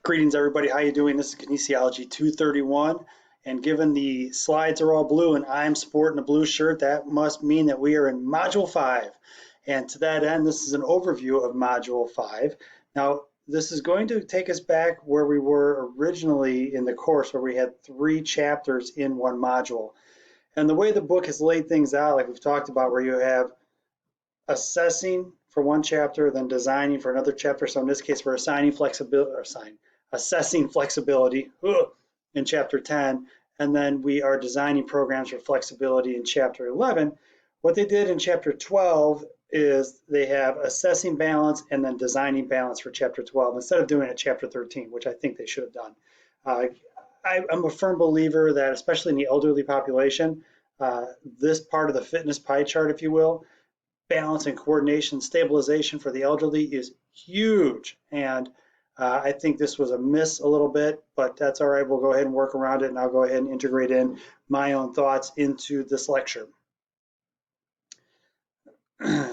Greetings, everybody. How you doing? This is Kinesiology 231, and given the slides are all blue and I'm sporting a blue shirt, that must mean that we are in Module 5. And to that end, this is an overview of Module 5. Now, this is going to take us back where we were originally in the course, where we had 3 chapters in one module. And the way the book has laid things out, like we've talked about, where you have assessing for one chapter, then designing for another chapter. So in this case, we're assessing flexibility in chapter 10, and then we are designing programs for flexibility in chapter 11. What they did in chapter 12 is they have assessing balance and then designing balance for chapter 12 instead of doing it at chapter 13, which I think they should have done. I'm a firm believer that, especially in the elderly population, this part of the fitness pie chart, if you will, balance and coordination, stabilization for the elderly is huge. And I think this was a miss a little bit, but that's all right. We'll go ahead and work around it, and I'll go ahead and integrate in my own thoughts into this lecture.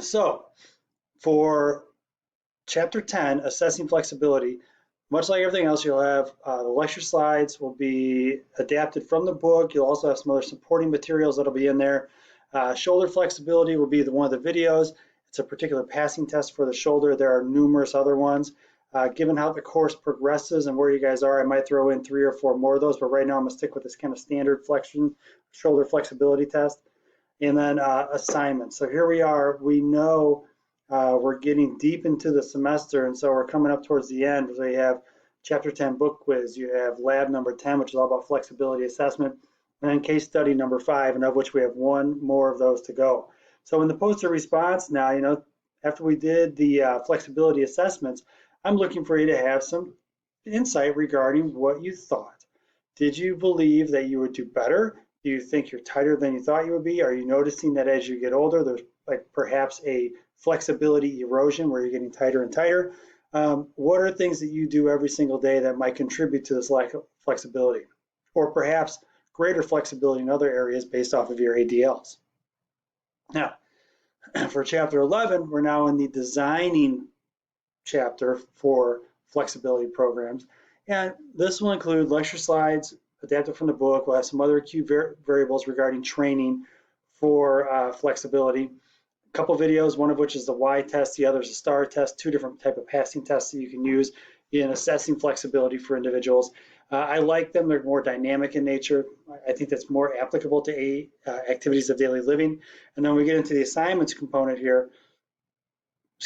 So for chapter 10, assessing flexibility, much like everything else, you'll have the lecture slides will be adapted from the book. You'll also have some other supporting materials that'll be in there. Shoulder flexibility will be one of the videos. It's a particular passing test for the shoulder. There are numerous other ones. Given how the course progresses and where you guys are, I might throw in 3 or 4 more of those, but right now I'm gonna stick with this kind of standard shoulder flexibility test. And then assignments. So here we are, we know we're getting deep into the semester, and so we're coming up towards the end. So you have chapter 10 book quiz, you have lab number 10, which is all about flexibility assessment, and then case study number 5, and of which we have 1 more of those to go. So in the poster response now, after we did the flexibility assessments, I'm looking for you to have some insight regarding what you thought. Did you believe that you would do better? Do you think you're tighter than you thought you would be? Are you noticing that as you get older, there's like perhaps a flexibility erosion where you're getting tighter and tighter? What are things that you do every single day that might contribute to this lack of flexibility? Or perhaps greater flexibility in other areas based off of your ADLs. Now, for chapter 11, we're now in the designing chapter for flexibility programs. And this will include lecture slides adapted from the book. We'll have some other key variables regarding training for flexibility. A couple videos, one of which is the Y test, the other is a STAR test, 2 different type of passing tests that you can use in assessing flexibility for individuals. I like them. They're more dynamic in nature. I think that's more applicable to activities of daily living. And then we get into the assignments component here.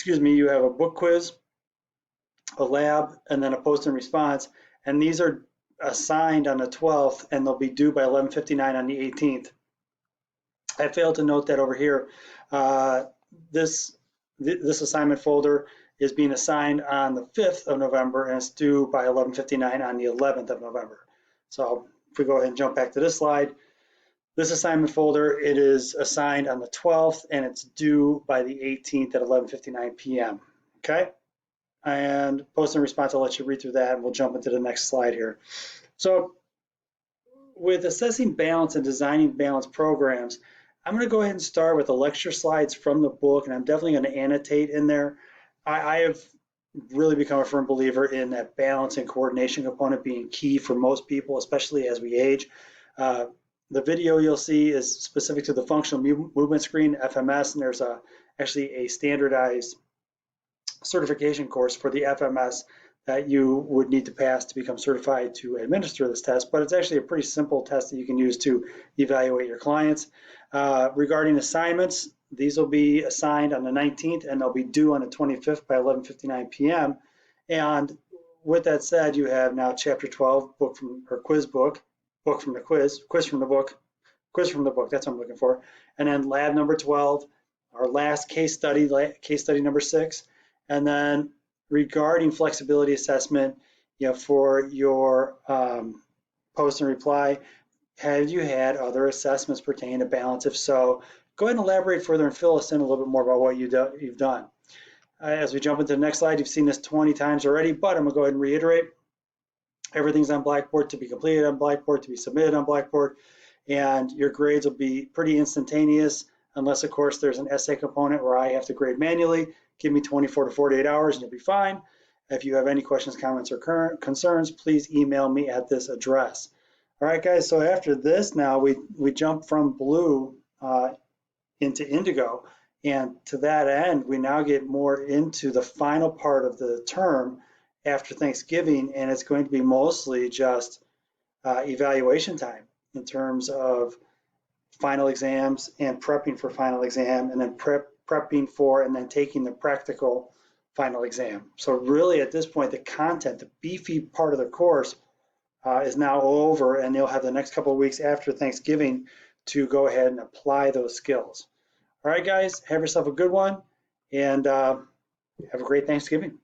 You have a book quiz, a lab, and then a post and response. And these are assigned on the 12th, and they'll be due by 11:59 on the 18th. I failed to note that over here. This assignment folder is being assigned on the 5th of November, and it's due by 11:59 on the 11th of November. So if we go ahead and jump back to this slide, this assignment folder, it is assigned on the 12th, and it's due by the 18th at 11:59 p.m. Okay? And post and response, I'll let you read through that, and we'll jump into the next slide here. So with assessing balance and designing balance programs, I'm going to go ahead and start with the lecture slides from the book, and I'm definitely going to annotate in there. I have really become a firm believer in that balance and coordination component being key for most people, especially as we age. The video you'll see is specific to the functional movement screen, FMS, and there's actually a standardized certification course for the FMS that you would need to pass to become certified to administer this test, but it's actually a pretty simple test that you can use to evaluate your clients. Regarding assignments, these will be assigned on the 19th, and they'll be due on the 25th by 11:59 p.m. And with that said, you have now chapter 12, quiz from the book, that's what I'm looking for. And then lab number 12, our last case study number 6. And then regarding flexibility assessment, for your post and reply, have you had other assessments pertaining to balance? If so, go ahead and elaborate further and fill us in a little bit more about what you've done. As we jump into the next slide, you've seen this 20 times already, but I'm going to go ahead and reiterate. Everything's on Blackboard to be completed on Blackboard, to be submitted on Blackboard, and your grades will be pretty instantaneous, unless, of course, there's an essay component where I have to grade manually. Give me 24 to 48 hours and you'll be fine. If you have any questions, comments, or current concerns, please email me at this address. All right, guys, so after this now, we jump from blue into indigo. And to that end, we now get more into the final part of the term after Thanksgiving, and it's going to be mostly just evaluation time in terms of final exams and prepping for final exam, and then prepping for and then taking the practical final exam. So really at this point, the content, the beefy part of the course is now over, and you'll have the next couple of weeks after Thanksgiving to go ahead and apply those skills. All right, guys, have yourself a good one, and have a great Thanksgiving.